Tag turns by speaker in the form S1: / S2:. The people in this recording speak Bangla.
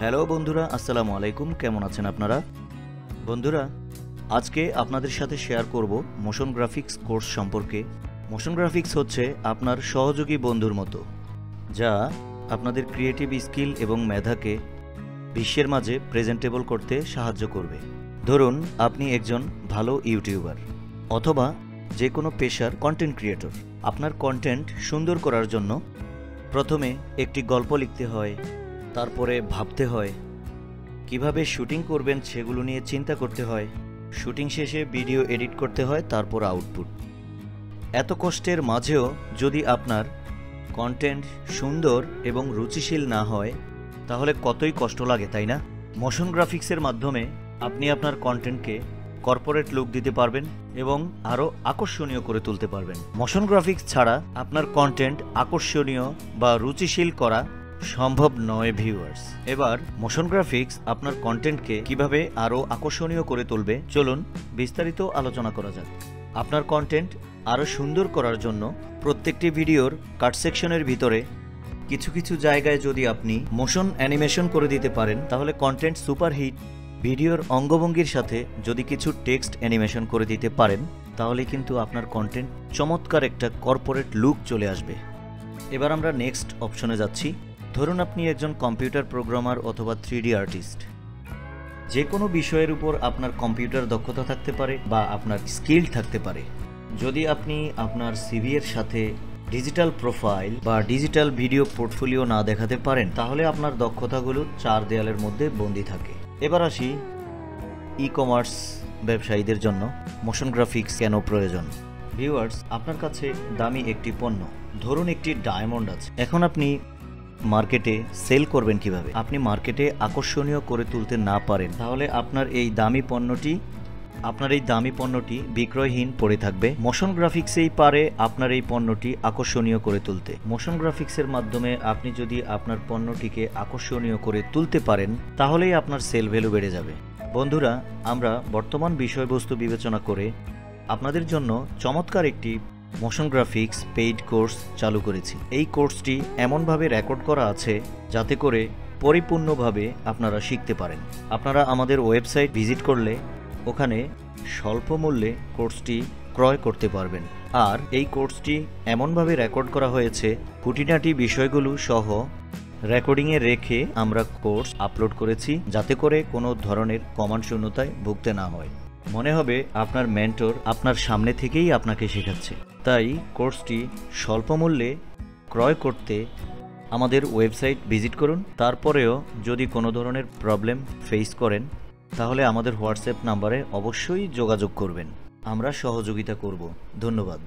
S1: হ্যালো বন্ধুরা, আসসালামু আলাইকুম। কেমন আছেন আপনারা? বন্ধুরা, আজকে আপনাদের সাথে শেয়ার করব মোশন গ্রাফিক্স কোর্স সম্পর্কে। মোশন গ্রাফিক্স হচ্ছে আপনার সহযোগী বন্ধুর মতো, যা আপনাদের ক্রিয়েটিভ স্কিল এবং মেধাকে বিশ্বের মাঝে প্রেজেন্টেবল করতে সাহায্য করবে। ধরুন আপনি একজন ভালো ইউটিউবার অথবা যে কোনো পেশার কন্টেন্ট ক্রিয়েটর। আপনার কন্টেন্ট সুন্দর করার জন্য প্রথমে একটি গল্প লিখতে হয়, তারপরে ভাবতে হয় কিভাবে শুটিং করবেন সেগুলো নিয়ে চিন্তা করতে হয়, শুটিং শেষে ভিডিও এডিট করতে হয়, তারপর আউটপুট। এত কষ্টের মাঝেও যদি আপনার কন্টেন্ট সুন্দর এবং রুচিশীল না হয় তাহলে কতই কষ্ট লাগে, তাই না? মোশন গ্রাফিক্সের মাধ্যমে আপনি আপনার কন্টেন্টকে কর্পোরেট লুক দিতে পারবেন এবং আরও আকর্ষণীয় করে তুলতে পারবেন। মোশন গ্রাফিক্স ছাড়া আপনার কন্টেন্ট আকর্ষণীয় বা রুচিশীল করা সম্ভব নয় ভিউয়ার্স। এবার মোশন গ্রাফিক্স আপনার কন্টেন্টকে কিভাবে আরও আকর্ষণীয় করে তুলবে, চলুন বিস্তারিত আলোচনা করা যাক। আপনার কন্টেন্ট আরও সুন্দর করার জন্য প্রত্যেকটি ভিডিওর কাট সেকশনের ভিতরে কিছু কিছু জায়গায় যদি আপনি মোশন অ্যানিমেশন করে দিতে পারেন তাহলে কন্টেন্ট সুপারহিট। ভিডিওর অঙ্গভঙ্গির সাথে যদি কিছু টেক্সট অ্যানিমেশন করে দিতে পারেন তাহলে কিন্তু আপনার কন্টেন্ট চমৎকার একটা কর্পোরেট লুক চলে আসবে। এবার আমরা নেক্সট অপশনে যাচ্ছি। ধরুন আপনি একজন কম্পিউটার প্রোগ্রামার অথবা 3D আর্টিস্ট। যে কোনো বিষয়ের উপর আপনার কম্পিউটার দক্ষতা থাকতে পারে বা আপনার স্কিল থাকতে পারে। যদি আপনি আপনার সিভি এর সাথে ডিজিটাল প্রোফাইল বা ডিজিটাল ভিডিও পোর্টফোলিও না দেখাতে পারেন তাহলে আপনার দক্ষতাগুলো চার দেয়ালের মধ্যে বন্দী থাকে। এবার আসি ই কমার্স ব্যবসায়ীদের জন্য মোশন গ্রাফিক্স কেন প্রয়োজন। ভিউয়ার্স, আপনার কাছে দামি একটি পণ্য, ধরুন একটি ডায়মন্ড আছে। এখন আপনি মার্কেটে সেল করবেন কিভাবে? আপনি মার্কেটে আকর্ষণীয় করে তুলতে না পারেন তাহলে আপনার এই দামি পণ্যটি বিক্রয়হীন পড়ে থাকবে। মোশন গ্রাফিক্সেই পারে আপনার এই পণ্যটি আকর্ষণীয় করে তুলতে। মোশন গ্রাফিক্সের মাধ্যমে আপনি যদি আপনার পণ্যটিকে আকর্ষণীয় করে তুলতে পারেন তাহলেই আপনার সেল ভ্যালু বেড়ে যাবে। বন্ধুরা, আমরা বর্তমান বিষয়বস্তু বিবেচনা করে আপনাদের জন্য চমৎকার একটি মোশন গ্রাফিক্স পেইড কোর্স চালু করেছি। এই কোর্সটি এমনভাবে রেকর্ড করা আছে যাতে করে পরিপূর্ণভাবে আপনারা শিখতে পারেন। আপনারা আমাদের ওয়েবসাইট ভিজিট করলে ওখানে স্বল্প মূল্যে কোর্সটি ক্রয় করতে পারবেন। আর এই কোর্সটি এমনভাবে রেকর্ড করা হয়েছে, খুঁটিনাটি বিষয়গুলো সহ রেকর্ডিংয়ে রেখে আমরা কোর্স আপলোড করেছি যাতে করে কোনো ধরনের কমান্ড শূন্যতায় ভুগতে না হয়। মনে হবে আপনার মেন্টর আপনার সামনে থেকেই আপনাকে শেখাচ্ছে। তাই কোর্সটি স্বল্প মূল্যে ক্রয় করতে আমাদের ওয়েবসাইট ভিজিট করুন। তারপরেও যদি কোনো ধরনের প্রবলেম ফেস করেন তাহলে আমাদের হোয়াটসঅ্যাপ নাম্বারে অবশ্যই যোগাযোগ করবেন, আমরা সহযোগিতা করব। ধন্যবাদ।